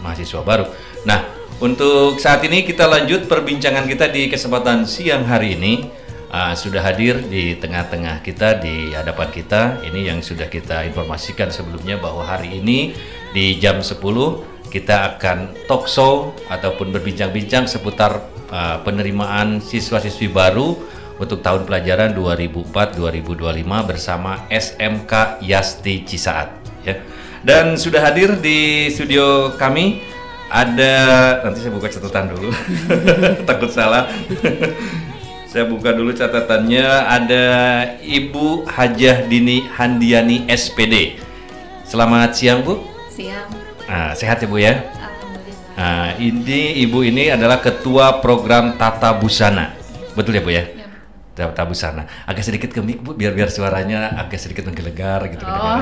mahasiswa baru. Nah, untuk saat ini kita lanjut perbincangan kita di kesempatan siang hari ini. Sudah hadir di tengah-tengah kita, di hadapan kita. Ini yang sudah kita informasikan sebelumnya bahwa hari ini di jam 10 kita akan talk show ataupun berbincang-bincang seputar penerimaan siswa-siswi baru untuk tahun pelajaran 2004-2025 bersama SMK Yasti Cisaat ya. Dan sudah hadir di studio kami ada, nanti saya buka catatan dulu takut salah. Saya buka dulu catatannya, ada Ibu Hajah Dini Handiani SPD. Selamat siang Bu. Siang. Sehat ya Bu ya? Alhamdulillah. Ini Ibu ini adalah Ketua Program Tata Busana. Betul ya Bu ya? Tata Busana. Agak sedikit ke mic Bu, biar suaranya agak sedikit menggelegar gitu. Oh.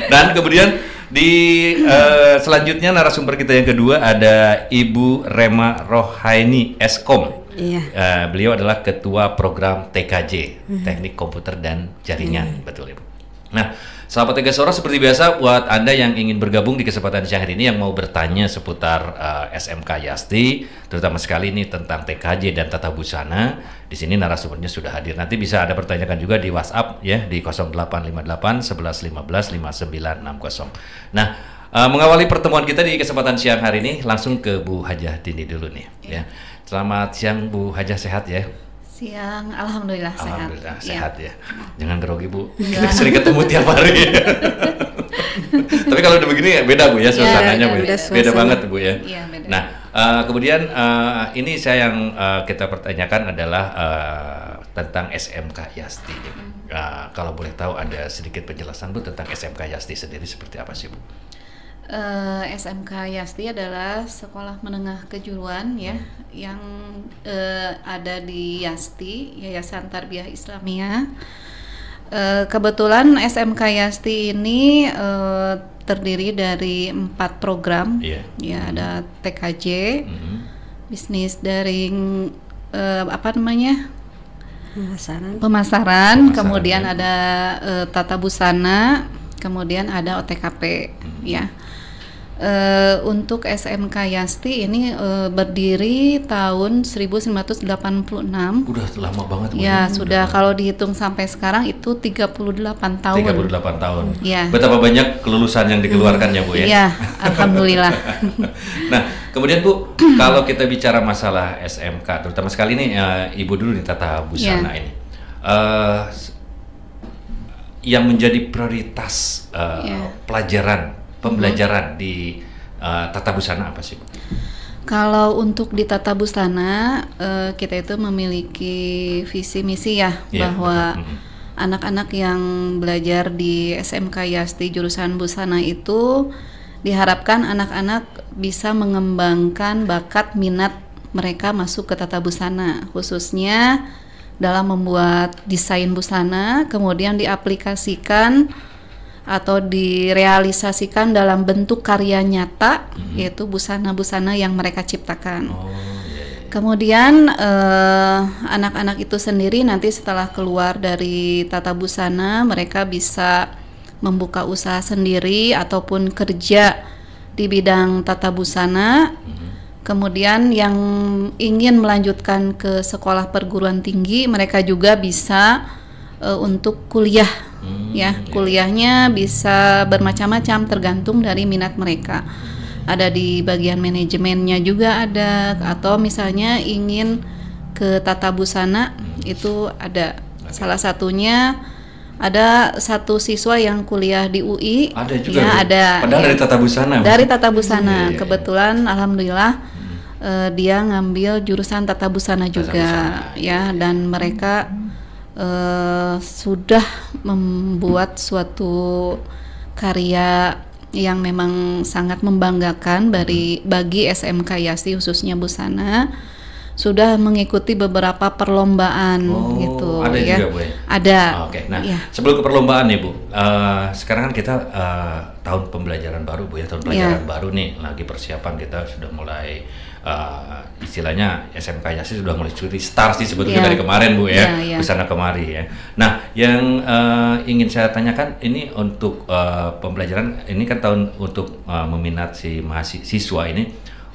Dan kemudian di selanjutnya narasumber kita yang kedua ada Ibu Rema Rohaini Eskom. Iya. Beliau adalah Ketua Program TKJ, Teknik Komputer dan Jaringan. Betul Ibu. Nah, sahabat Tegas Suara, seperti biasa buat Anda yang ingin bergabung di kesempatan siang hari ini yang mau bertanya seputar SMK Yasti, terutama sekali ini tentang TKJ dan Tata Busana, di sini narasumbernya sudah hadir. Nanti bisa Anda pertanyakan juga di WhatsApp ya di 0858 11 15 5960. Nah, mengawali pertemuan kita di kesempatan siang hari ini langsung ke Bu Hajah Dini dulu nih ya. Selamat siang Bu Hajah, sehat ya? Siang, alhamdulillah sehat. Alhamdulillah sehat ya. Jangan grogi Bu. Kita sering ketemu tiap hari. Tapi kalau udah begini ya beda Bu ya suasananya Bu. Beda banget Bu ya. Iya, beda. Nah, kemudian ini saya yang kita pertanyakan adalah tentang SMK Yasti. Kalau boleh tahu ada sedikit penjelasan Bu tentang SMK Yasti sendiri seperti apa sih Bu? SMK Yasti adalah sekolah menengah kejuruan ya yang ada di Yasti, Yayasan Tarbiyah Islamiyah. Kebetulan SMK Yasti ini terdiri dari 4 program. Ya, ada TKJ, bisnis daring, pemasaran, kemudian ada Tata Busana, kemudian ada OTKP ya. Untuk SMK Yasti ini berdiri tahun 1986. Udah lama banget Bu. Ya, sudah kalau dihitung sampai sekarang itu 38 tahun. 38 tahun. Ya. Betapa banyak kelulusan yang dikeluarkan ya Bu ya. Iya, alhamdulillah. Nah, kemudian Bu, kalau kita bicara masalah SMK, terutama sekali ini Ibu dulu di Tata Busana ini. Yang menjadi prioritas pembelajaran di Tata Busana apa sih Bu? Kalau untuk di Tata Busana kita itu memiliki visi misi ya, bahwa anak-anak yang belajar di SMK Yasti jurusan Busana itu diharapkan anak-anak bisa mengembangkan bakat minat mereka masuk ke Tata Busana, khususnya dalam membuat desain busana, kemudian diaplikasikan atau direalisasikan dalam bentuk karya nyata, yaitu busana-busana yang mereka ciptakan. Kemudian anak-anak itu sendiri nanti setelah keluar dari Tata Busana, mereka bisa membuka usaha sendiri ataupun kerja di bidang Tata Busana. Kemudian yang ingin melanjutkan ke sekolah perguruan tinggi, mereka juga bisa untuk kuliah. Kuliahnya bisa bermacam-macam tergantung dari minat mereka. Ada di bagian manajemennya juga ada, atau misalnya ingin ke Tata Busana itu ada. Salah satunya ada satu siswa yang kuliah di UI. Ada juga. Ya, ada. Padahal dari Tata Busana. Dari Tata Busana. Kebetulan alhamdulillah dia ngambil jurusan Tata Busana juga. Ya, dan mereka sudah membuat suatu karya yang memang sangat membanggakan bagi SMK Yasti khususnya Busana. Sudah mengikuti beberapa perlombaan gitu ada ya. Juga, Bu, ya? Ada. Oke. Nah, ya. sebelum ke perlombaan nih Bu, sekarang kan kita tahun pembelajaran baru Bu ya, tahun pelajaran baru nih, lagi persiapan kita sudah mulai istilahnya SMK Yasti sudah mulai start sih sebetulnya dari kemarin Bu ya, kesana kemari ya. Nah, yang ingin saya tanyakan ini untuk pembelajaran ini kan tahun untuk meminat si mahasiswa ini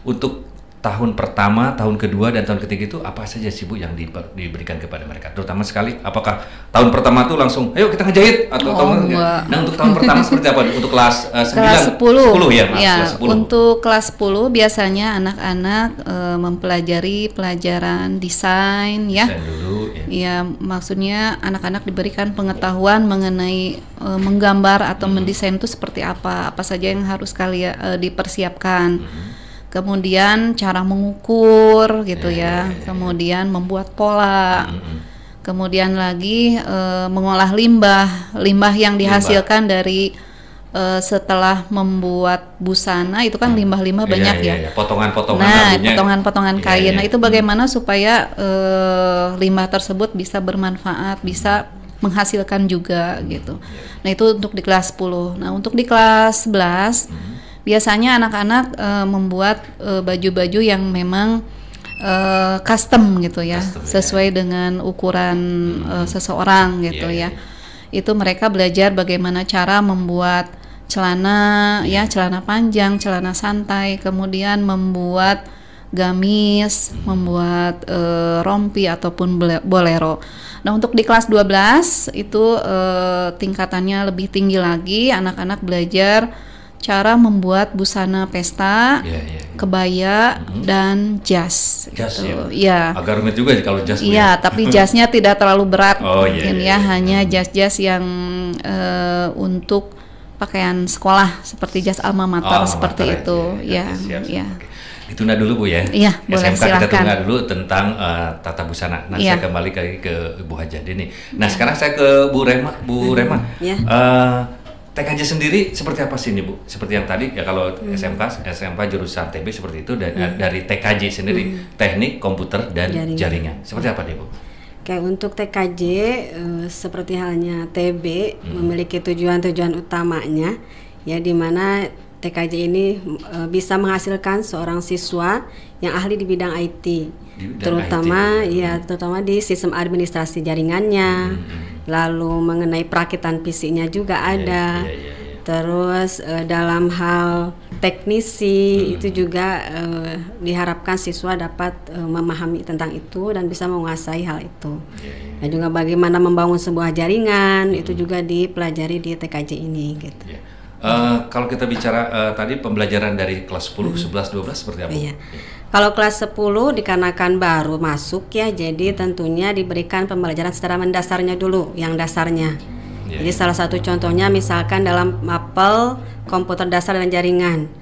untuk tahun pertama, tahun kedua, dan tahun ketiga itu apa saja sih Bu yang diberikan kepada mereka? Terutama sekali, apakah tahun pertama tuh langsung, ayo kita ngejahit? Atau nah untuk tahun pertama seperti apa? Untuk kelas 9? Kelas 10 ya, Mas? Ya, kelas 10. Untuk kelas 10 biasanya anak-anak mempelajari pelajaran desain ya. Desain dulu ya. Ya, maksudnya anak-anak diberikan pengetahuan mengenai menggambar atau mendesain itu seperti apa saja yang harus kalian dipersiapkan. Kemudian cara mengukur gitu ya. Kemudian membuat pola. Kemudian lagi mengolah limbah yang dihasilkan dari setelah membuat busana itu kan limbah-limbah banyak ya. Potongan-potongan. Nah, potongan-potongan kain. Nah, itu bagaimana supaya limbah tersebut bisa bermanfaat, bisa menghasilkan juga gitu. Nah, itu untuk di kelas 10. Nah, untuk di kelas 11 biasanya anak-anak membuat baju-baju yang memang custom gitu ya, sesuai dengan ukuran seseorang gitu ya. Itu mereka belajar bagaimana cara membuat celana ya, celana panjang, celana santai, kemudian membuat gamis, membuat rompi ataupun bolero. Nah, untuk di kelas 12 itu tingkatannya lebih tinggi lagi, anak-anak belajar cara membuat busana pesta, kebaya, dan jas. Jas gitu. ya? Agak rumit juga kalau jas. Iya, tapi jasnya tidak terlalu berat, mungkin hanya jas-jas yang untuk pakaian sekolah seperti jas alma mater seperti itu. Ya. Ditunda dulu Bu ya. Iya, boleh, SMK silahkan. kita tunda dulu tentang tata busana. Nah, saya kembali ke Ibu Hajadi nih. Nah, sekarang saya ke Bu Rema. Bu Rema. TKJ sendiri seperti apa sih ini Bu? Seperti yang tadi ya, kalau SMK jurusan TB seperti itu, dan dari TKJ sendiri teknik komputer dan jaringan. Seperti apa nih Bu? Kayak untuk TKJ seperti halnya TB memiliki tujuan-tujuan utamanya ya, di mana TKJ ini bisa menghasilkan seorang siswa yang ahli di bidang IT, terutama di sistem administrasi jaringannya. Lalu mengenai perakitan PC-nya juga ada. Terus dalam hal teknisi itu juga diharapkan siswa dapat memahami tentang itu dan bisa menguasai hal itu. Dan juga bagaimana membangun sebuah jaringan itu juga dipelajari di TKJ ini gitu. Kalau kita bicara tadi pembelajaran dari kelas 10, 11, 12 seperti apa? Kalau kelas 10 dikarenakan baru masuk ya, jadi tentunya diberikan pembelajaran secara mendasarnya dulu, yang dasarnya. Jadi salah satu contohnya misalkan dalam mapel komputer dasar dan jaringan.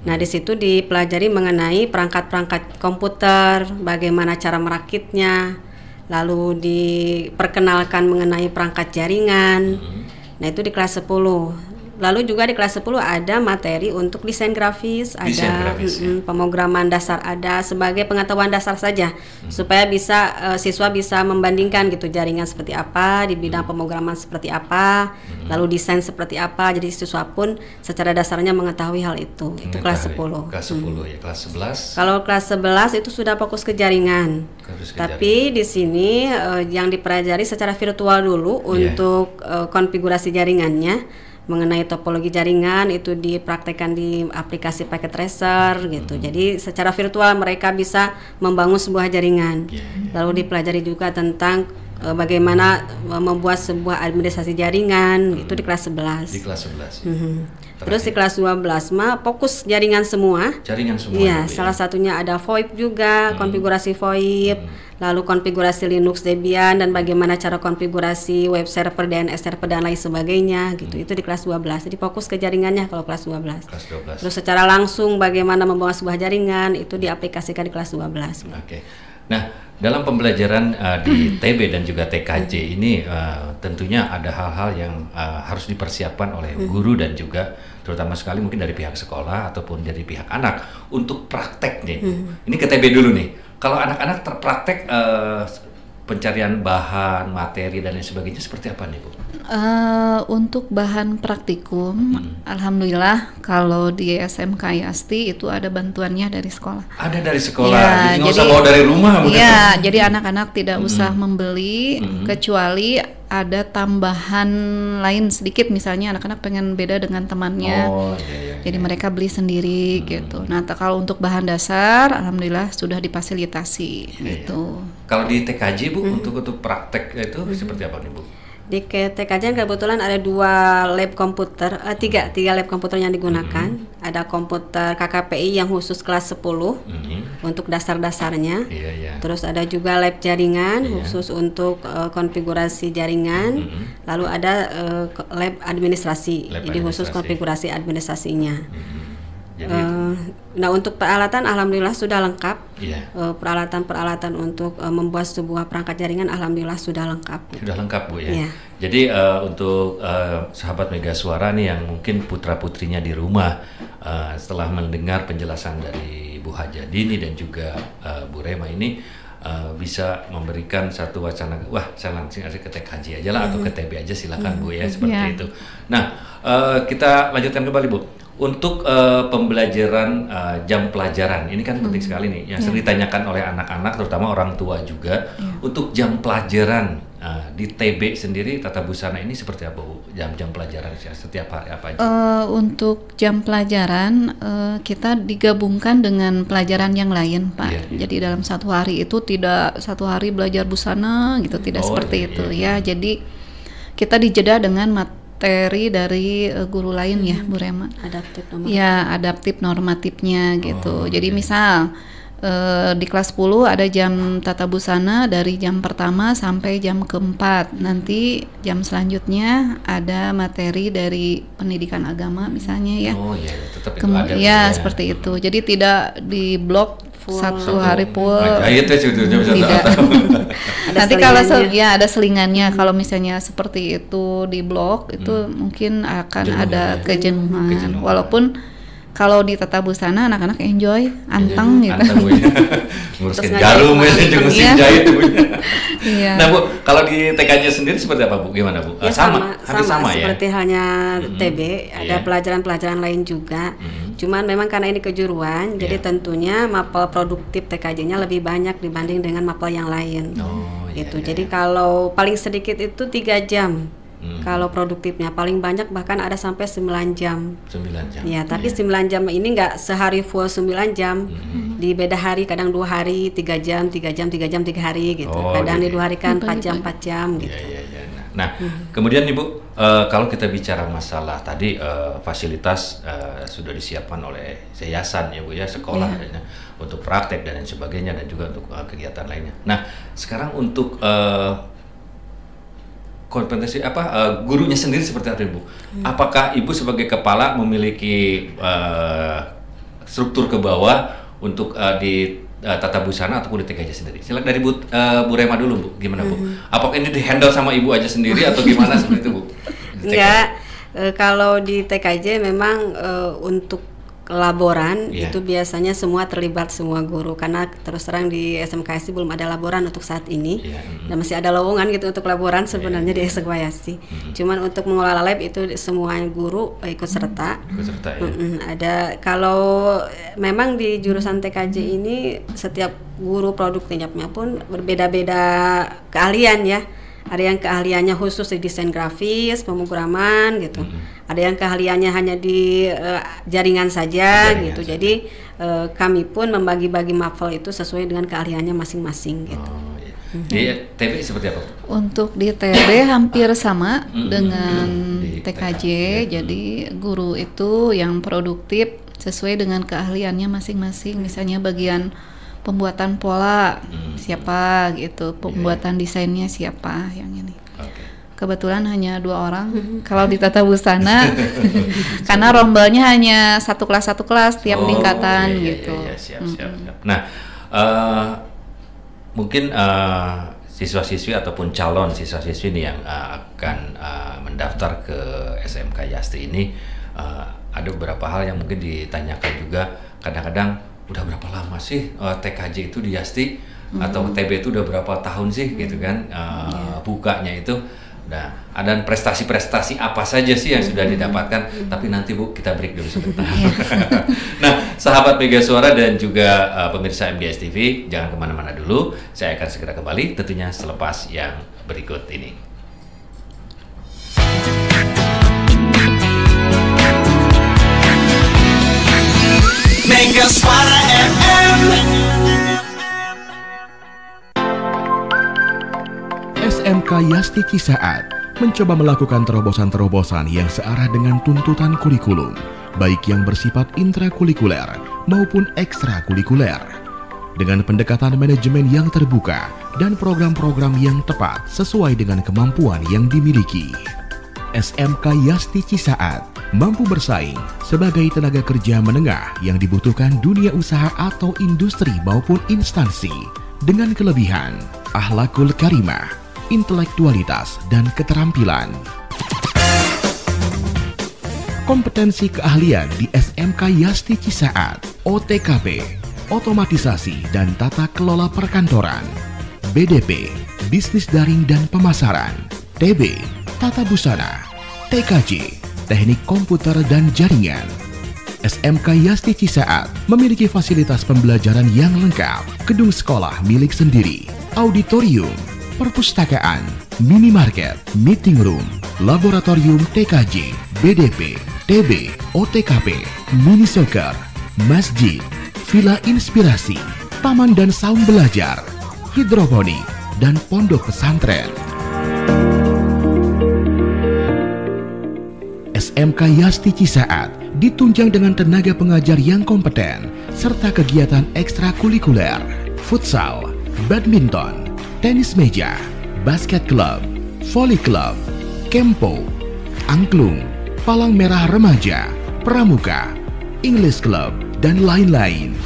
Nah, di situ dipelajari mengenai perangkat-perangkat komputer, bagaimana cara merakitnya, lalu diperkenalkan mengenai perangkat jaringan. Nah, itu di kelas 10. Lalu juga di kelas 10 ada materi untuk desain grafis, pemrograman dasar ada, sebagai pengetahuan dasar saja, supaya bisa siswa bisa membandingkan gitu jaringan seperti apa, di bidang pemrograman seperti apa, lalu desain seperti apa. Jadi siswa pun secara dasarnya mengetahui hal itu. Itu kelas 10. Kelas 10 ya, kelas 11. Kalau kelas 11 itu sudah fokus ke jaringan. Tapi di sini yang dipelajari secara virtual dulu untuk konfigurasi jaringannya. Mengenai topologi jaringan itu dipraktekkan di aplikasi packet tracer gitu. Jadi secara virtual mereka bisa membangun sebuah jaringan. Lalu dipelajari juga tentang bagaimana membuat sebuah administrasi jaringan, itu di kelas 11. Di kelas 11. Terus di kelas 12 mah fokus jaringan semua. Jaringan semua. Iya, salah satunya ada VoIP juga, konfigurasi VoIP, lalu konfigurasi Linux Debian, dan bagaimana cara konfigurasi web server, DNS server, dan lain sebagainya gitu. Itu di kelas 12. Jadi fokus ke jaringannya kalau kelas 12. Kelas 12. Terus secara langsung bagaimana membangun sebuah jaringan itu diaplikasikan di kelas 12. Oke. Nah, dalam pembelajaran di TB dan juga TKJ ini tentunya ada hal-hal yang harus dipersiapkan oleh guru dan juga terutama sekali mungkin dari pihak sekolah ataupun dari pihak anak untuk praktek nih. Ini ke TB dulu nih. Kalau anak-anak terpraktek pencarian bahan, materi dan lain sebagainya seperti apa nih Bu? Untuk bahan praktikum, alhamdulillah kalau di SMK Yasti itu ada bantuannya dari sekolah. Ada dari sekolah, Ya, jadi nggak jadi usah bawa dari rumah. ya, jadi anak-anak tidak usah membeli, kecuali ada tambahan lain sedikit, misalnya anak-anak pengen beda dengan temannya. Oh, iya. Jadi mereka beli sendiri gitu. Nah, kalau untuk bahan dasar, alhamdulillah sudah difasilitasi gitu. Kalau di TKJ Bu, untuk praktek itu seperti apa nih Bu? Di TKJ kebetulan ada 2 lab komputer, tiga lab komputer yang digunakan. Ada komputer KKPI yang khusus kelas 10 untuk dasar-dasarnya. Terus ada juga lab jaringan khusus untuk konfigurasi jaringan. Lalu ada lab administrasi, jadi khusus konfigurasi administrasinya. Nah, untuk peralatan alhamdulillah sudah lengkap. Peralatan-peralatan untuk membuat sebuah perangkat jaringan alhamdulillah sudah lengkap. Sudah lengkap Bu ya. Jadi untuk sahabat Mega Suara nih yang mungkin putra-putrinya di rumah setelah mendengar penjelasan dari Bu Hajadini dan juga Bu Rema ini bisa memberikan satu wacana, wah saya langsung ke TKJ aja lah atau ke TB aja silakan Bu ya, seperti itu. Nah, kita lanjutkan kembali Bu. Untuk pembelajaran jam pelajaran ini kan penting sekali nih yang sering ditanyakan oleh anak-anak terutama orang tua juga. Untuk jam pelajaran di TB sendiri Tata Busana ini seperti apa Bu? Jam-jam pelajaran setiap hari apa aja? Untuk jam pelajaran kita digabungkan dengan pelajaran yang lain Pak. Jadi dalam satu hari itu tidak satu hari belajar busana gitu, tidak seperti itu ya. Jadi kita dijeda dengan materi dari guru lain ya Bu Rema. Adaptif normatif. Ya, adaptif normatifnya gitu. Jadi misal di kelas 10 ada jam tata busana dari jam pertama sampai jam keempat. Nanti jam selanjutnya ada materi dari pendidikan agama misalnya ya. Tetap itu ada. Ya, seperti itu. Jadi tidak di blok satu hari full. Tidak. Nanti kalau ada selingannya. Kalau misalnya seperti itu di blok itu mungkin akan ada kejenuhan. Walaupun kalau di tata busana anak-anak enjoy, anteng gitu. Nguruskan jarum ngurusin jahit Bu. Nah Bu, kalau di TKJ sendiri seperti apa Bu? Gimana Bu? Sama ya. Seperti halnya TB, ada pelajaran-pelajaran lain juga. Cuman memang karena ini kejuruan, jadi tentunya mapel produktif TKJ-nya lebih banyak dibanding dengan mapel yang lain. Gitu. Jadi kalau paling sedikit itu 3 jam. Kalau produktifnya paling banyak bahkan ada sampai 9 jam. 9 jam. Ya, tapi 9 jam ini nggak sehari full 9 jam. Di beda hari, kadang 2 hari 3 jam, 3 jam, 3 jam, 3 hari gitu. Kadang di 2 hari kan 4 jam, 4 jam gitu. Nah, kemudian Ibu, kalau kita bicara masalah tadi fasilitas sudah disiapkan oleh yayasan ya Bu ya, sekolah untuk praktek dan lain sebagainya dan juga untuk kegiatan lainnya. Nah, sekarang untuk kompetensi gurunya sendiri seperti apa Bu? Apakah Ibu sebagai kepala memiliki struktur ke bawah untuk di tata busana ataupun di TKJ sendiri? Silakan dari Bu Rema dulu Bu, gimana Bu? Apakah ini di-handle sama Ibu aja sendiri atau gimana seperti itu Bu? Enggak, kalau di TKJ memang untuk laboran itu biasanya semua terlibat semua guru karena terus terang di SMKSI belum ada laboran untuk saat ini dan masih ada lowongan gitu untuk laboran sebenarnya di SMKSI. Cuman untuk mengelola lab itu semua guru ikut serta. Ada kalau memang di jurusan TKJ ini setiap guru produktifnya pun berbeda-beda keahlian ya. Ada yang keahliannya khusus di desain grafis, pemrograman gitu. Ada yang keahliannya hanya di jaringan saja gitu. Jadi kami pun membagi-bagi mapel itu sesuai dengan keahliannya masing-masing gitu. Di TB seperti apa? Untuk di TB hampir sama dengan TKJ. Jadi guru itu yang produktif sesuai dengan keahliannya masing-masing. Misalnya bagian pembuatan pola siapa gitu, pembuatan desainnya siapa yang ini. Kebetulan hanya 2 orang kalau di tata busana karena rombelnya hanya satu kelas tiap tingkatan gitu. Siap. Nah, mungkin siswa-siswi ataupun calon siswa-siswi ini yang akan mendaftar ke SMK Yasti ini ada beberapa hal yang mungkin ditanyakan juga kadang-kadang. Udah berapa lama sih TKJ itu di Yasti? atau TB itu udah berapa tahun sih gitu kan bukanya itu. Nah, ada prestasi-prestasi apa saja sih yang sudah didapatkan? Tapi nanti Bu, kita break dulu sebentar. Nah, sahabat Mega Suara dan juga pemirsa MGS TV, jangan kemana-mana dulu. Saya akan segera kembali, tentunya selepas yang berikut ini. Mega Suara FM. SMK Yasti Cisaat mencoba melakukan terobosan-terobosan yang searah dengan tuntutan kurikulum, baik yang bersifat intrakurikuler maupun ekstrakurikuler, dengan pendekatan manajemen yang terbuka dan program-program yang tepat sesuai dengan kemampuan yang dimiliki. SMK Yasti Cisaat mampu bersaing sebagai tenaga kerja menengah yang dibutuhkan dunia usaha atau industri maupun instansi dengan kelebihan akhlakul karimah, intelektualitas, dan keterampilan. Kompetensi keahlian di SMK Yasti Cisaat: OTKP, otomatisasi dan tata kelola perkantoran; BDP, bisnis daring dan pemasaran; TB, tata busana; TKJ, teknik komputer dan jaringan. SMK Yasti Cisaat memiliki fasilitas pembelajaran yang lengkap, gedung sekolah milik sendiri, auditorium, perpustakaan, minimarket, meeting room, laboratorium TKJ, BDP, TB, OTKP, mini soccer, masjid, villa inspirasi, taman dan saung belajar, hidroponik, dan pondok pesantren. SMK Yasti Cisaat ditunjang dengan tenaga pengajar yang kompeten serta kegiatan ekstrakurikuler, futsal, badminton, tenis meja, basket club, volley club, kempo, angklung, palang merah remaja, pramuka, English club, dan lain-lain.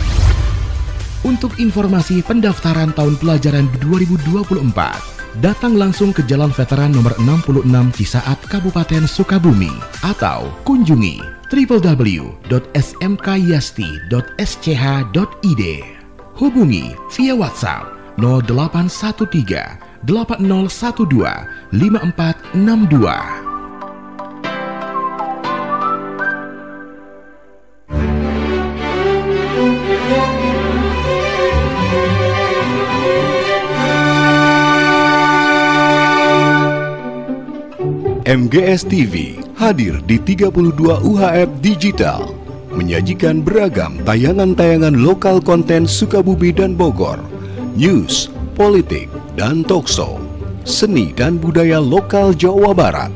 Untuk informasi pendaftaran tahun pelajaran 2024, datang langsung ke Jalan Veteran nomor 66 Cisaat, Kabupaten Sukabumi, atau kunjungi www.smkyasti.sch.id. Hubungi via WhatsApp 0813 8012 5462. MGS TV hadir di 32 UHF Digital, menyajikan beragam tayangan-tayangan lokal konten Sukabumi dan Bogor, news, politik, dan talkshow, seni dan budaya lokal Jawa Barat,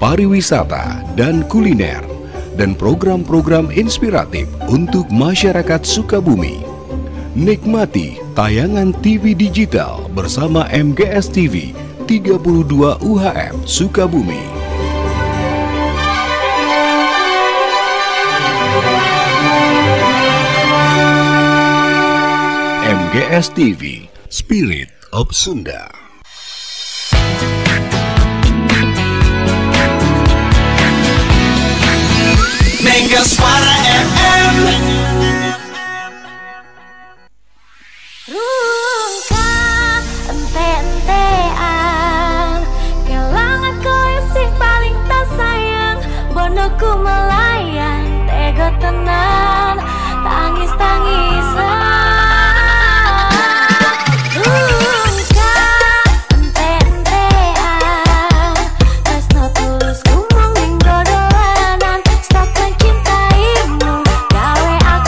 pariwisata dan kuliner, dan program-program inspiratif untuk masyarakat Sukabumi. Nikmati tayangan TV digital bersama MGS TV 32 UHF Sukabumi. MGS TV, Spirit of Sunda. Mega Suara FM. Ku melayan, tega tenang, tangis-tangisan. Aku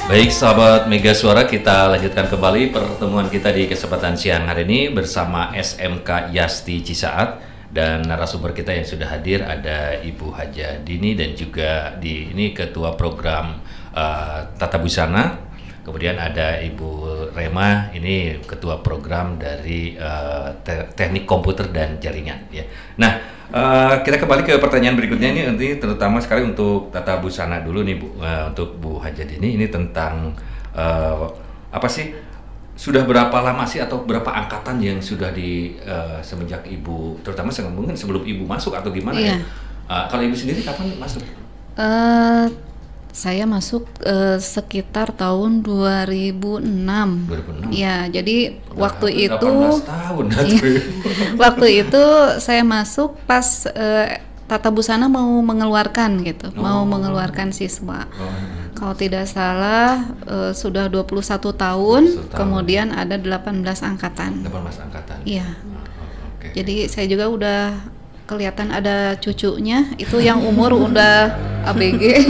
Baik sahabat Mega Suara, kita lanjutkan kembali pertemuan kita di kesempatan siang hari ini bersama SMK Yasti Cisaat, dan narasumber kita yang sudah hadir ada Ibu Haja Dini dan juga ini ketua program Tata Busana. Kemudian ada Ibu Rema, ini ketua program dari Teknik Komputer dan Jaringan ya. Nah, kita kembali ke pertanyaan berikutnya ini nanti terutama sekali untuk Tata Busana dulu nih Bu, untuk Bu Haja Dini ini tentang apa sih, sudah berapa lama sih atau berapa angkatan yang sudah semenjak Ibu, terutama mungkin sebelum Ibu masuk atau gimana ya? Kalau Ibu sendiri kapan masuk? Saya masuk sekitar tahun 2006. 2006. Ya, jadi waktu itu 18 tahun. Waktu itu saya masuk pas Tata Busana mau mengeluarkan gitu, mau mengeluarkan siswa. Kalau tidak salah sudah 21 tahun, kemudian ada 18 angkatan. 18 angkatan. Iya. Okay. Jadi saya juga udah kelihatan ada cucunya itu yang umur udah ABG.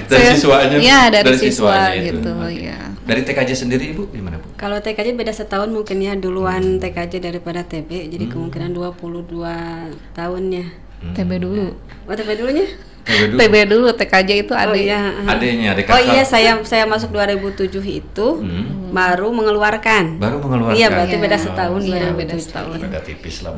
Dari siswanya? Iya, dari siswa itu. gitu Okay. ya. Dari TKJ sendiri Ibu gimana Bu? Kalau TKJ beda setahun mungkin ya, duluan TKJ daripada TB, jadi kemungkinan 22 tahunnya. TB dulu. Oh, TB dulunya? TB dulu, TKJ itu Oh adik. iya. Adanya, adik Oh kakak. iya, saya masuk 2007 itu baru mengeluarkan. Baru mengeluarkan. Iya, berarti Iya. beda setahun. Iya, 2007. beda setahun. Beda tipis lah.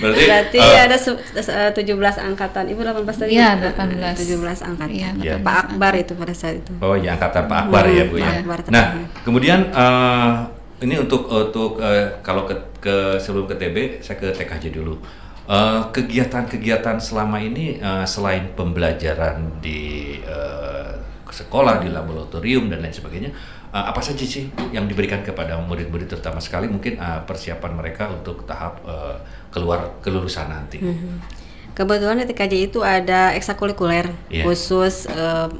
Berarti ada 17 angkatan. Ibu 18 tadi? Iya, 18. 17 angkatan. Iya, Iya. Pak Akbar itu pada saat itu. Oh iya, angkatan Pak Akbar ya Bu ya. Pak Akbar Nah, terakhir. kemudian ini untuk kalau ke sebelum ke TB saya ke TKJ dulu. Kegiatan-kegiatan selama ini selain pembelajaran di sekolah, di laboratorium dan lain sebagainya, apa saja sih yang diberikan kepada murid-murid, terutama sekali mungkin persiapan mereka untuk tahap keluar kelulusan nanti. Kebetulan di TKJ itu ada ekstrakurikuler Iya. khusus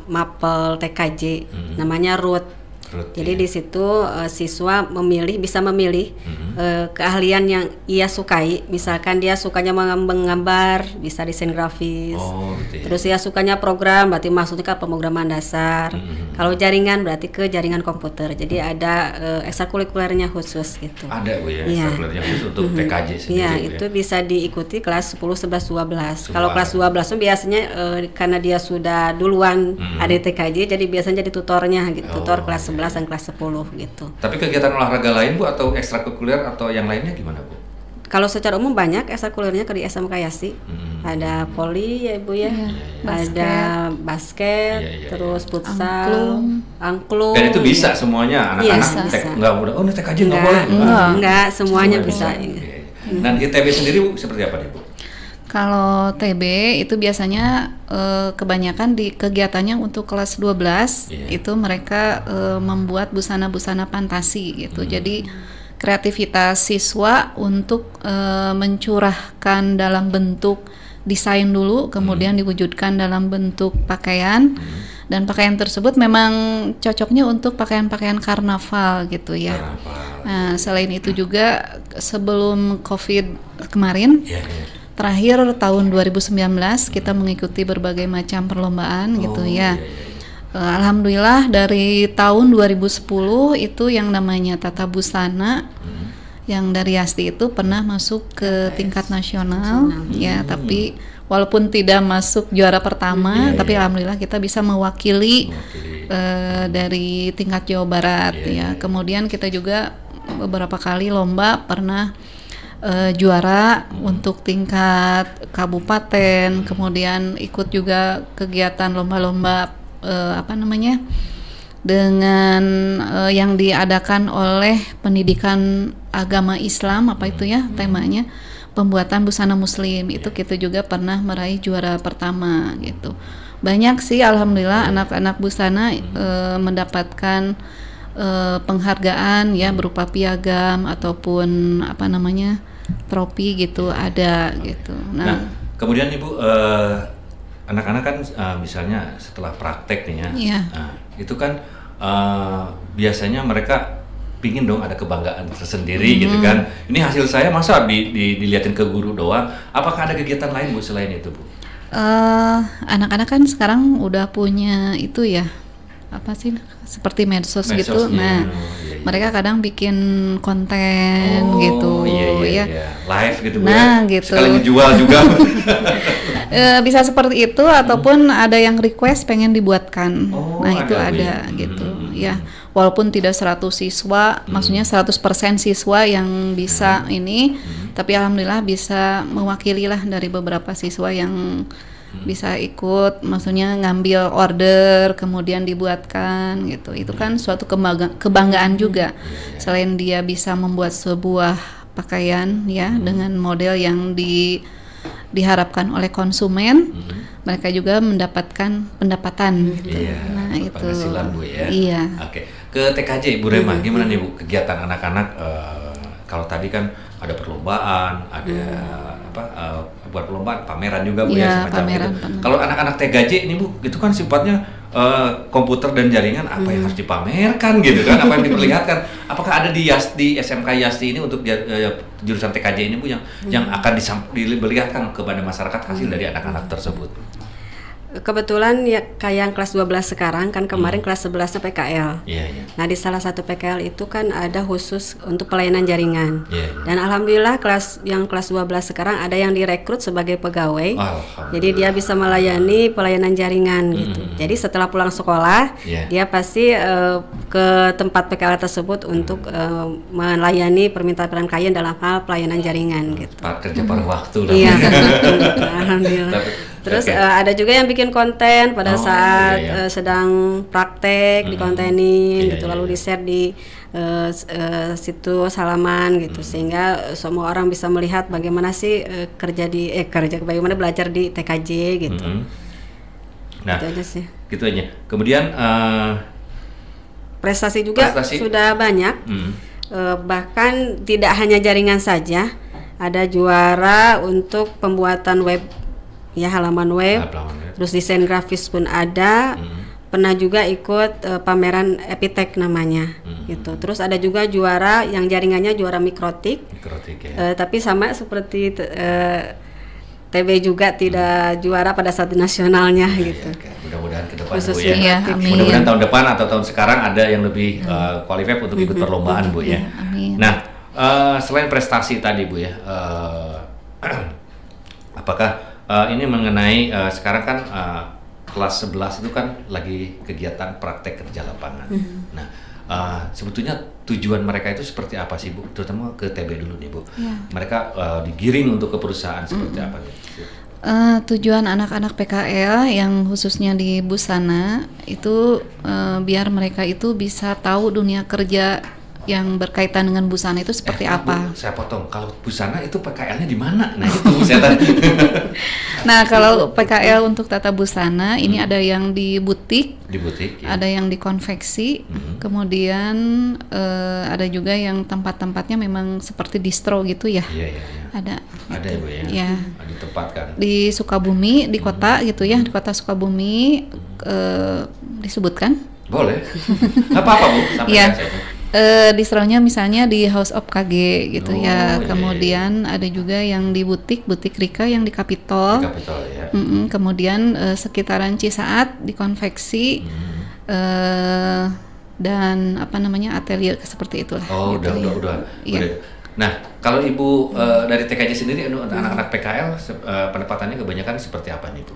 mapel TKJ, namanya RUT. Jadi di situ siswa bisa memilih keahlian yang ia sukai. Misalkan dia sukanya menggambar, bisa desain grafis. Oh, gitu ya. Terus dia sukanya program, berarti maksudnya ke pemrograman dasar. Kalau jaringan berarti ke jaringan komputer. Jadi ada ekstrakurikulernya khusus gitu. Ada Bu ya, Iya. ekstrakurikulernya khusus untuk TKJ sendiri. Iya, Bu, ya. itu bisa diikuti kelas 10, 11, 12. Kalau kelas 12 itu biasanya karena dia sudah duluan ada TKJ, jadi biasanya jadi tutornya gitu, tutor kelas 11 dan kelas 10 gitu. Tapi kegiatan olahraga lain Bu atau ekstrakurikuler atau yang lainnya gimana Bu? Kalau secara umum banyak ekstrakurikulernya di SMK Yasti. Ada voli ya Ibu ya, ada basket, Iya, iya, terus futsal, angklung. Dan itu bisa semuanya Iya, anak-anak bisa. nggak mudah. Oh, ini TKJ nggak boleh. Enggak, semuanya bisa. Iya. Dan ITB sendiri Bu seperti apa nih Bu? Kalau TB itu biasanya kebanyakan di kegiatannya untuk kelas 12 Iya. itu mereka membuat busana-busana fantasi gitu. Jadi kreativitas siswa untuk mencurahkan dalam bentuk desain dulu, kemudian diwujudkan dalam bentuk pakaian. Dan pakaian tersebut memang cocoknya untuk pakaian-pakaian karnaval gitu ya. Nah, selain itu juga sebelum COVID kemarin, Iya, iya. terakhir tahun 2019 kita mengikuti berbagai macam perlombaan gitu ya. Alhamdulillah dari tahun 2010 itu yang namanya Tata Busana yang dari Yasti itu pernah masuk ke tingkat nasional ya, tapi walaupun tidak masuk juara pertama, tapi alhamdulillah kita bisa mewakili dari tingkat Jawa Barat ya. Kemudian kita juga beberapa kali lomba pernah juara untuk tingkat kabupaten, kemudian ikut juga kegiatan lomba-lomba dengan yang diadakan oleh pendidikan agama Islam, apa itu ya temanya, pembuatan busana muslim. Itu kita juga pernah meraih juara pertama gitu. Banyak sih alhamdulillah anak-anak busana mendapatkan penghargaan ya berupa piagam ataupun trofi gitu ada gitu. Nah, kemudian Ibu anak-anak kan misalnya setelah praktek nih ya, Iya. itu kan biasanya mereka pingin dong ada kebanggaan tersendiri gitu kan. Ini hasil saya masa dilihatin ke guru doang. Apakah ada kegiatan lain Bu selain itu Bu? Anak-anak kan sekarang udah punya itu ya, apa sih, seperti medsos gitu. Nah, mereka kadang bikin konten gitu, iya. Live gitu Bu nah, ya. gitu. Sekali ngejual juga. Bisa seperti itu ataupun ada yang request pengen dibuatkan. Nah, itu ada Bu, gitu. Ya, walaupun tidak 100 siswa, maksudnya 100% siswa yang bisa ini, tapi alhamdulillah bisa mewakili lah dari beberapa siswa yang bisa ikut, maksudnya ngambil order kemudian dibuatkan gitu. Itu kan suatu kebanggaan juga. Selain dia bisa membuat sebuah pakaian ya dengan model yang diharapkan oleh konsumen, mereka juga mendapatkan pendapatan gitu. Nah, itu penghasilan Bu ya. Iya. Oke. Ke TKJ Bu Rema, gimana nih Bu kegiatan anak-anak? Kalau tadi kan ada perlombaan, ada buat perlombaan, pameran juga Bu ya, semacam pameran, itu. Kalau anak-anak TKJ ini Bu, itu kan sifatnya komputer dan jaringan, apa yang harus dipamerkan gitu kan, apa yang diperlihatkan. Apakah ada di SMK Yasti ini untuk jurusan TKJ ini Bu yang akan diperlihatkan kepada masyarakat hasil dari anak-anak tersebut? Kebetulan ya kayak yang kelas 12 sekarang kan kemarin kelas 11-nya PKL. Nah, di salah satu PKL itu kan ada khusus untuk pelayanan jaringan. Dan alhamdulillah yang kelas 12 sekarang ada yang direkrut sebagai pegawai. Jadi dia bisa melayani pelayanan jaringan gitu. Jadi setelah pulang sekolah, dia pasti ke tempat PKL tersebut untuk melayani permintaan klien dalam hal pelayanan jaringan gitu. Kerja paruh waktu lah. Iya. Alhamdullah. Terus ada juga yang bikin konten pada saat sedang praktek dikontenin gitu, lalu di-share di situs halaman gitu, sehingga semua orang bisa melihat bagaimana sih bagaimana belajar di TKJ gitu. Nah, gitu aja sih. Gitu aja. Kemudian prestasi juga sudah banyak. Bahkan tidak hanya jaringan saja, ada juara untuk pembuatan web. Ya, halaman web, terus desain grafis pun ada. Pernah juga ikut pameran Epitech namanya, gitu. Terus ada juga juara yang jaringannya juara mikrotik ya. Tapi sama seperti TB juga tidak juara pada saat nasionalnya gitu. Mudah-mudahan ke depan Bu ya. Mudah-mudahan tahun depan atau tahun sekarang ada yang lebih qualified untuk ikut perlombaan Bu ya. Nah, selain prestasi tadi Bu ya, apakah ini mengenai sekarang kan kelas 11 itu kan lagi kegiatan praktek kerja lapangan. Nah, sebetulnya tujuan mereka itu seperti apa sih Bu? Terutama ke TB dulu nih Bu. Mereka digiring untuk ke perusahaan seperti apa nih? Tujuan anak-anak PKL yang khususnya di Busana itu biar mereka itu bisa tahu dunia kerja yang berkaitan dengan busana itu seperti apa. Bu, saya potong, kalau busana itu PKL-nya di mana? Nah, itu saya tanya. Nah, kalau PKL untuk tata busana ini ada yang di butik, ada yang di konveksi, kemudian ada juga yang tempat-tempatnya memang seperti distro gitu ya. Ada ya Bu ya. Di tempat kan. Di Sukabumi, di kota gitu ya, di kota Sukabumi disebutkan? Boleh. Nggak apa-apa Bu, sampaikan saja. Distronya misalnya di House of KG gitu kemudian ada juga yang di butik Rika yang di Capitol, ya. Kemudian sekitaran Cisaat di konveksi, dan apa namanya atelier seperti itulah. Udah. Nah, kalau Ibu dari TKJ sendiri anak-anak PKL pendapatannya kebanyakan seperti apa nih Bu?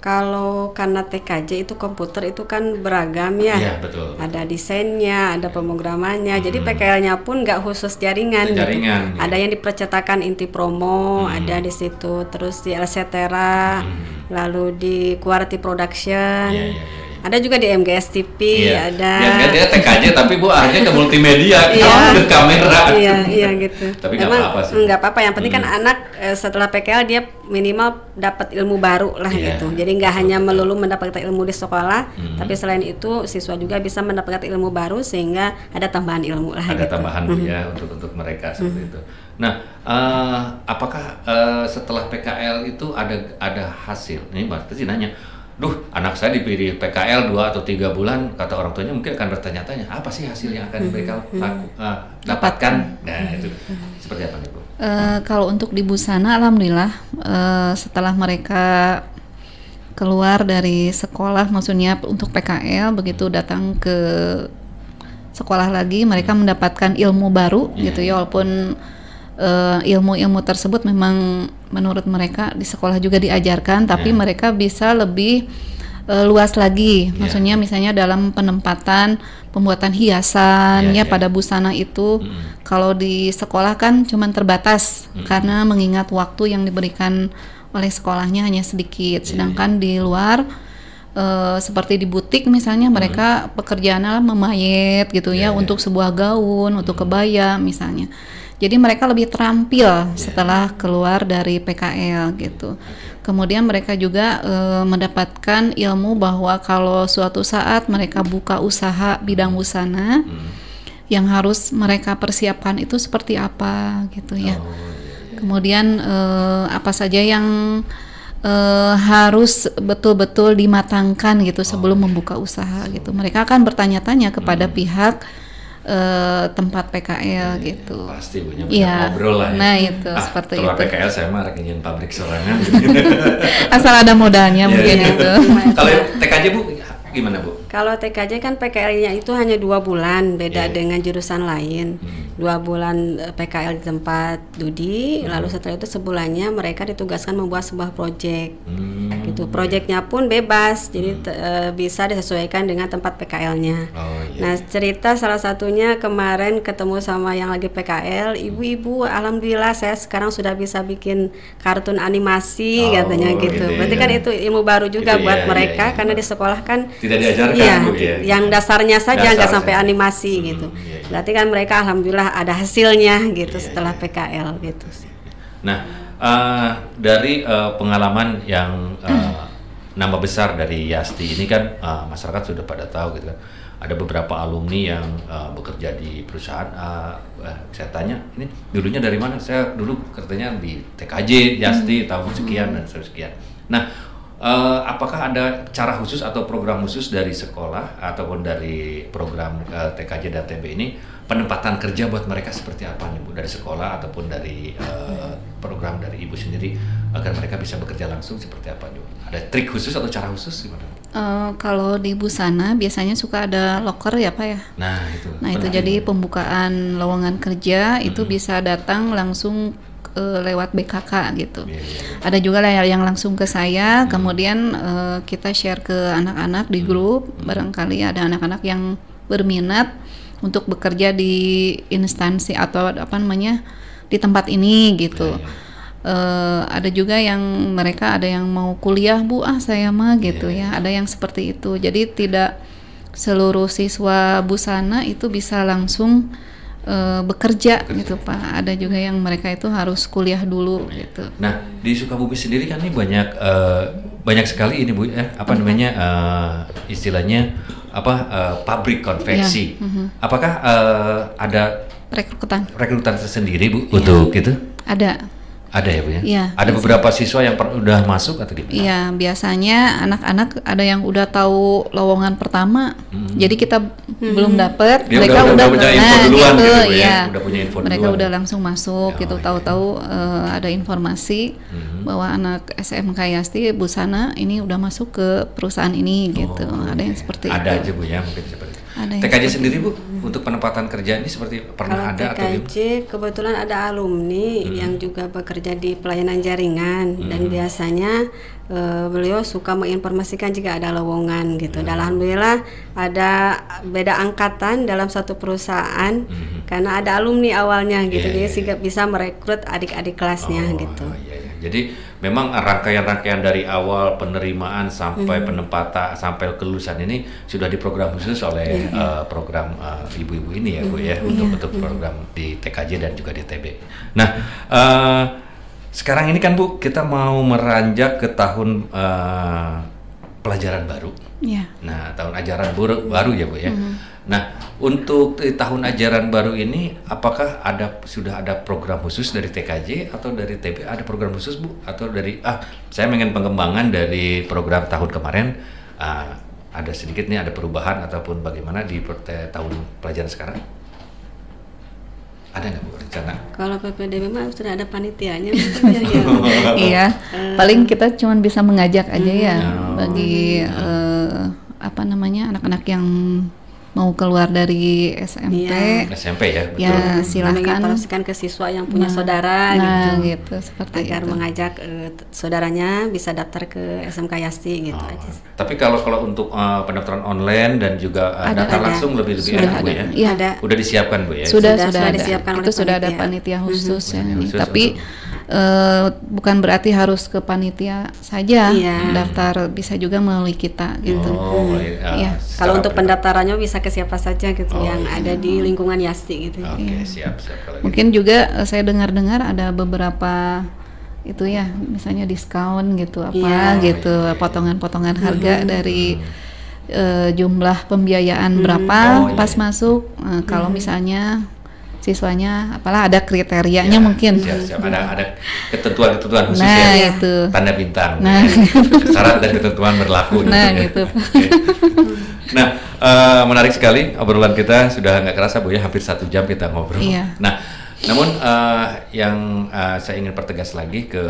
Kalau karena TKJ itu komputer itu kan beragam ya. Iya, betul. Ada desainnya, ada pemrogramannya. Jadi PKL-nya pun nggak khusus jaringan. Gitu. Ada yang di percetakan Inti Promo, ada di situ. Terus di Elsetera, lalu di Quarty Production. Ada juga di MGS TV, ada. Ya, dia TKJ tapi Bu akhirnya ke multimedia, ke kamera. Iya gitu. Tapi nggak apa-apa sih. Nggak apa-apa. Yang penting kan anak setelah PKL dia minimal dapat ilmu baru lah gitu. Jadi nggak hanya melulu mendapatkan ilmu di sekolah, tapi selain itu siswa juga bisa mendapatkan ilmu baru sehingga ada tambahan ilmu lah. Ada gitu. tambahan ya untuk mereka seperti itu. Nah, apakah setelah PKL itu ada hasil? Ini Mbak Teti nanya. Anak saya dipilih PKL 2 atau 3 bulan, kata orang tuanya mungkin akan bertanya-tanya, apa sih hasil yang akan mereka dapatkan? Nah, itu seperti apa nih Bu? Kalau untuk di Busana, alhamdulillah setelah mereka keluar dari sekolah, maksudnya untuk PKL, begitu datang ke sekolah lagi mereka mendapatkan ilmu baru gitu ya, walaupun ilmu-ilmu tersebut memang menurut mereka di sekolah juga diajarkan, tapi mereka bisa lebih luas lagi, maksudnya misalnya dalam penempatan pembuatan hiasan pada busana itu. Kalau di sekolah kan cuman terbatas karena mengingat waktu yang diberikan oleh sekolahnya hanya sedikit, sedangkan di luar seperti di butik misalnya mereka pekerjaannya memayet gitu ya, untuk sebuah gaun, untuk kebaya misalnya. Jadi mereka lebih terampil setelah keluar dari PKL gitu. Kemudian mereka juga mendapatkan ilmu bahwa kalau suatu saat mereka buka usaha bidang busana, yang harus mereka persiapkan itu seperti apa gitu ya. Kemudian apa saja yang harus betul-betul dimatangkan gitu sebelum membuka usaha gitu. Mereka akan bertanya-tanya kepada pihak tempat PKL gitu. Pasti banyak ngobrol lah. Nah itu seperti kalau itu. Kalau PKL saya mah ingin pabrik sorangan. Asal ada modalnya mungkin itu. Kalau TKJ Bu gimana Bu? Kalau TKJ kan PKL-nya itu hanya 2 bulan, beda dengan jurusan lain. 2 bulan PKL di tempat Dudi, lalu setelah itu sebulannya mereka ditugaskan membuat sebuah proyek. Gitu. Proyeknya pun bebas, jadi bisa disesuaikan dengan tempat PKL-nya. Nah, cerita salah satunya kemarin ketemu sama yang lagi PKL, ibu-ibu, alhamdulillah saya sekarang sudah bisa bikin kartun animasi katanya gitu. Berarti kan itu ilmu baru juga buat mereka karena di sekolah kan tidak diajarkan yang dasarnya saja nggak sampai animasi gitu. Berarti kan mereka alhamdulillah ada hasilnya gitu setelah PKL gitu. Nah, dari pengalaman yang nama besar dari Yasti ini kan masyarakat sudah pada tahu gitu kan. Ada beberapa alumni yang bekerja di perusahaan. Saya tanya, ini dulunya dari mana? Saya dulu kerjanya di TKJ Yasti tahun sekian dan sekian. Nah, apakah ada cara khusus atau program khusus dari sekolah ataupun dari program TKJ dan TB ini penempatan kerja buat mereka seperti apa nih Bu, dari sekolah ataupun dari program dari Ibu sendiri agar mereka bisa bekerja langsung seperti apa nih Bu? Ada trik khusus atau cara khusus gimana? Kalau di busana biasanya suka ada loker ya Pak ya. Nah itu jadi pembukaan lowongan kerja itu bisa datang langsung lewat BKK gitu. Ada juga yang langsung ke saya, kemudian kita share ke anak-anak di grup, barangkali ada anak-anak yang berminat untuk bekerja di instansi atau apa namanya di tempat ini gitu. Ada juga yang mereka ada yang mau kuliah Bu, saya mah gitu ya. Ada yang seperti itu. Jadi tidak seluruh siswa busana itu bisa langsung bekerja gitu Pak. Ada juga yang mereka itu harus kuliah dulu gitu. Nah di Sukabumi sendiri kan ini banyak sekali ini Bu namanya istilahnya pabrik konveksi. Apakah ada rekrutan tersendiri Bu untuk itu? Ada ya Bu ya? Iya. Ada beberapa siswa yang udah masuk atau gimana? Iya, biasanya anak-anak ada yang udah tahu lowongan pertama, jadi kita belum dapet, mereka udah punya info duluan gitu Bu ya? Udah punya info mereka duluan. udah langsung masuk gitu, tahu-tahu ada informasi bahwa anak SMK Yasti Busana ini udah masuk ke perusahaan ini gitu. Ada yang seperti itu. Ada aja Bu ya, mungkin seperti itu. seperti TKJ sendiri Bu, untuk penempatan kerja ini seperti pernah ada atau TKJ kebetulan ada alumni yang juga bekerja di pelayanan jaringan dan biasanya beliau suka menginformasikan jika ada lowongan gitu. Dan alhamdulillah ada beda angkatan dalam satu perusahaan karena ada alumni awalnya gitu, jadi bisa merekrut adik-adik kelasnya gitu. Jadi memang rangkaian-rangkaian dari awal penerimaan sampai penempatan sampai kelulusan ini sudah diprogram khusus oleh program ibu-ibu ini ya Bu ya, untuk program di TKJ dan juga di TB. Nah sekarang ini kan Bu kita mau meranjak ke tahun pelajaran baru. Nah tahun ajaran baru ya Bu ya. Nah untuk tahun ajaran baru ini apakah sudah ada program khusus dari TKJ atau dari TB, ada program khusus Bu, atau dari saya ingin pengembangan dari program tahun kemarin, ada sedikit nih ada perubahan ataupun bagaimana di tahun pelajaran sekarang? Ada nggak Bu rencana? Kalau PPDB mah sudah ada panitianya. Iya, paling kita cuma bisa mengajak aja ya. bagi apa namanya anak-anak yang mau keluar dari SMP. SMP ya, betul. Ya, silahkan menginformasikan ke siswa yang punya saudara gitu seperti agar itu. mengajak saudaranya bisa daftar ke SMK Yasti gitu aja. Tapi kalau untuk pendaftaran online dan juga daftar langsung lebih enak Bu ya? Iya. Ada. Udah disiapkan Bu ya? Sudah ada. disiapkan oleh Itu sudah ada panitia. panitia khusus ya. Khusus Tapi bukan berarti harus ke panitia saja daftar, bisa juga melalui kita gitu. Iya. Kalau untuk pendaftarannya bisa ke siapa saja gitu yang ada di lingkungan Yasti gitu. Oke, siap kalau Mungkin juga saya dengar-dengar ada beberapa itu ya, misalnya diskon gitu gitu, potongan-potongan harga dari jumlah pembiayaan berapa pas masuk. Kalau misalnya siswanya apalah ada kriterianya mungkin. Siap. Ada ketentuan khusus itu. Tanda bintang. Syarat dan ketentuan berlaku. Gitu. Nah, menarik sekali obrolan kita, sudah nggak kerasa Bu ya, hampir 1 jam kita ngobrol. Nah, namun yang saya ingin pertegas lagi ke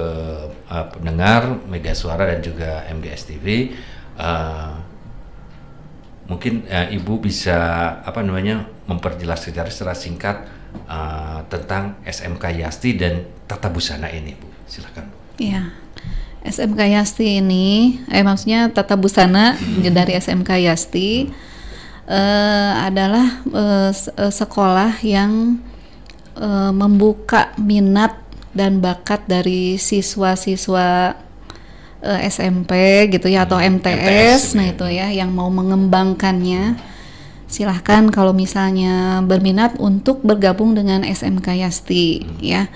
pendengar Mega Suara dan juga MGS TV, mungkin Ibu bisa memperjelas secara singkat tentang SMK Yasti dan Tata Busana ini, Bu. Silakan, Bu. Iya. SMK Yasti ini, maksudnya Tata Busana dari SMK Yasti adalah sekolah yang membuka minat dan bakat dari siswa-siswa SMP gitu ya, atau MTS. Nah itu ya, yang mau mengembangkannya, silahkan kalau misalnya berminat untuk bergabung dengan SMK Yasti ya.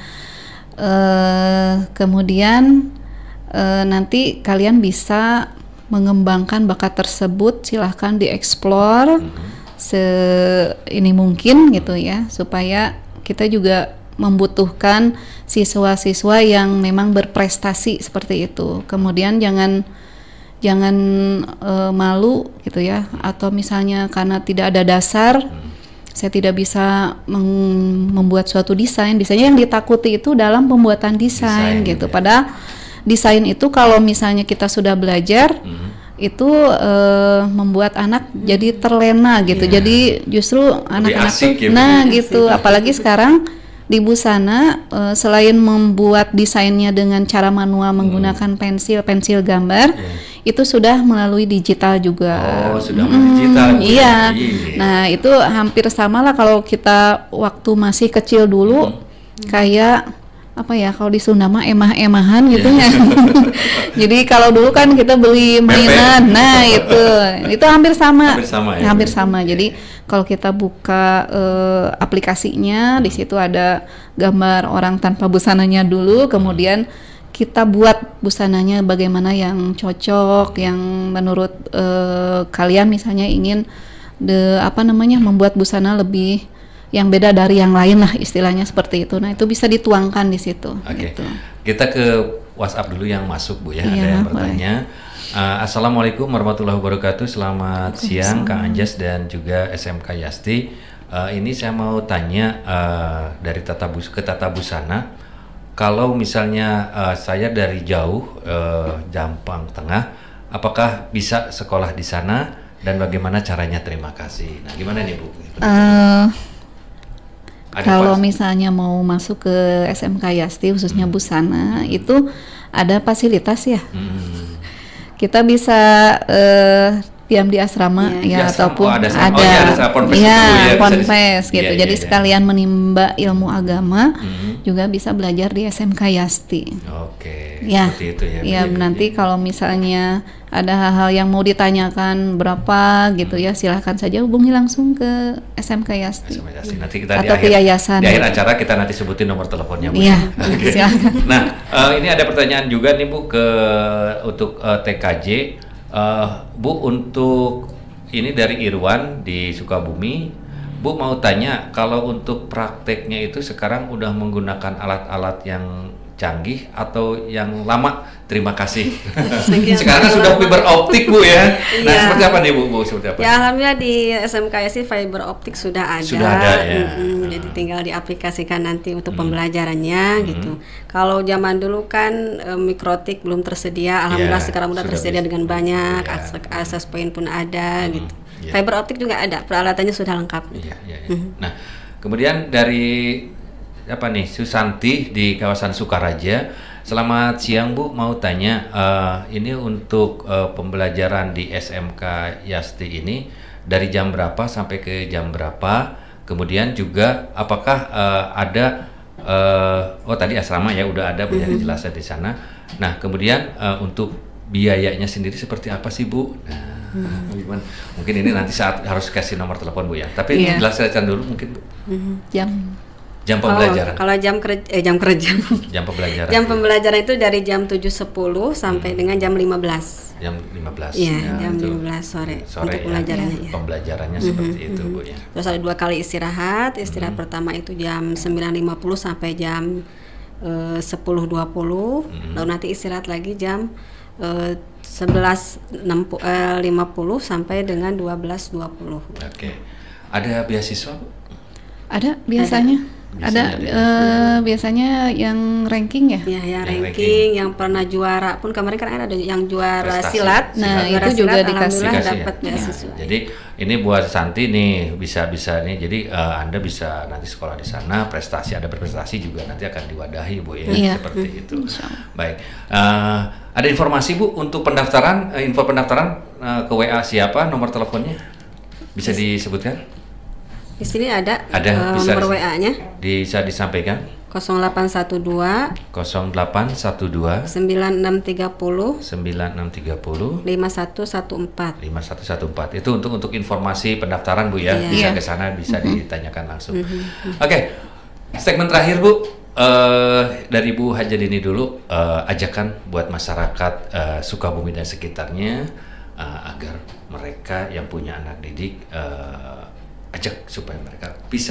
Kemudian nanti kalian bisa mengembangkan bakat tersebut, silahkan dieksplor ini mungkin gitu ya, supaya kita juga membutuhkan siswa-siswa yang memang berprestasi seperti itu. Kemudian jangan malu gitu ya, atau misalnya karena tidak ada dasar saya tidak bisa membuat suatu desainnya yang ditakuti itu dalam pembuatan desain gitu. Padahal desain itu kalau misalnya kita sudah belajar itu membuat anak jadi terlena gitu. Jadi justru anak-anak gitu. Apalagi sekarang di busana selain membuat desainnya dengan cara manual menggunakan pensil gambar, itu sudah melalui digital juga. Sudah digital. Iya. Nah, itu hampir sama lah kalau kita waktu masih kecil dulu, kayak apa ya, kalau di Sunda mah emah-emahan gitu ya. Jadi kalau dulu kan kita beli mainan, nah itu hampir sama. Hampir sama. Jadi kalau kita buka aplikasinya, di situ ada gambar orang tanpa busananya dulu, kemudian kita buat busananya bagaimana yang cocok, yang menurut kalian misalnya ingin membuat busana lebih yang beda dari yang lain lah, istilahnya seperti itu. Nah, itu bisa dituangkan di situ. Gitu. Kita ke WhatsApp dulu yang masuk, Bu ya. Ada yang bertanya. Assalamualaikum warahmatullahi wabarakatuh. Selamat siang Kak Anjas dan juga SMK Yasti. Ini saya mau tanya dari Tata Busana. Kalau misalnya saya dari jauh Jampang Tengah, apakah bisa sekolah di sana dan bagaimana caranya? Terima kasih. Nah, gimana nih Bu? Kalau misalnya mau masuk ke SMK Yasti khususnya busana, itu ada fasilitas ya. Kita bisa diam di asrama ataupun ada ponpes gitu. Jadi sekalian menimba ilmu agama juga bisa belajar di SMK Yasti. Seperti itu ya. Nanti kalau misalnya ada hal-hal yang mau ditanyakan berapa gitu ya, silahkan saja hubungi langsung ke SMK Yasti. Nanti kita atau di yayasan. Di akhir acara kita nanti sebutin nomor teleponnya, Bu. Iya, silakan. Nah, ini ada pertanyaan juga nih Bu untuk TKJ. Bu, untuk ini dari Irwan di Sukabumi. Bu mau tanya, kalau untuk prakteknya itu sekarang udah menggunakan alat-alat yang canggih atau yang lama? Terima kasih. Sekarang sudah fiber optik Bu ya. Nah, Iya. seperti apa nih Bu? Seperti apa? Ya alhamdulillah di SMK sih fiber optik sudah ada. Sudah ada, ya. Jadi tinggal diaplikasikan nanti untuk pembelajarannya gitu. Kalau zaman dulu kan mikrotik belum tersedia, alhamdulillah sekarang udah sudah tersedia bisa. dengan banyak, Ya. akses point pun ada gitu. Ya. Fiber optik juga ada, peralatannya sudah lengkap. Iya. Nah, kemudian dari apa nih Susanti di kawasan Sukaraja. Selamat siang Bu, mau tanya ini untuk pembelajaran di SMK Yasti ini dari jam berapa sampai ke jam berapa? Kemudian juga apakah ada tadi asrama ya udah ada banyak dijelaskan di sana. Nah, kemudian untuk biayanya sendiri seperti apa sih Bu? Nah, gimana? Mungkin ini nanti saat harus kasih nomor telepon Bu ya. Tapi Iya. jelaskan dulu mungkin Bu. Jam Jam pembelajaran. Kalau jam kerja Jam pembelajaran. jam pembelajaran itu dari jam 7.10 sampai dengan jam 15. Jam 15. Iya, jam itu 15 sore untuk ya. pembelajarannya ya. Pembelajarannya seperti itu Bu ya. Terus ada 2 kali istirahat. Istirahat pertama itu jam 9.50 sampai jam 10.20. Lalu nanti istirahat lagi jam 11.50 sampai dengan 12.20. Oke. Ada beasiswa Bu? Ada biasanya. Ada biasanya yang ranking ya. Ya, yang Yang ranking, yang pernah juara pun kemarin kan ada yang juara Prestasi. silat. Nah, Juara itu juga silat, dikasih. alhamdulillah Dikasih ya? dapat beasiswa. Ya, jadi ini buat Santi nih bisa nih. Jadi Anda bisa nanti sekolah di sana, ada berprestasi juga nanti akan diwadahi Bu ya, Iya. seperti itu. Baik. Ada informasi Bu untuk pendaftaran, info pendaftaran ke WA siapa, nomor teleponnya bisa disebutkan? Di sini ada, Bisa nomor WA-nya bisa disampaikan 0812 0812 9630 9630 5114. 5114 itu untuk informasi pendaftaran Bu ya. Bisa Iya. ke sana bisa ditanyakan langsung. Oke. Segmen terakhir Bu dari Bu Hajadini dulu ajakan buat masyarakat Sukabumi dan sekitarnya agar mereka yang punya anak didik ajak supaya mereka bisa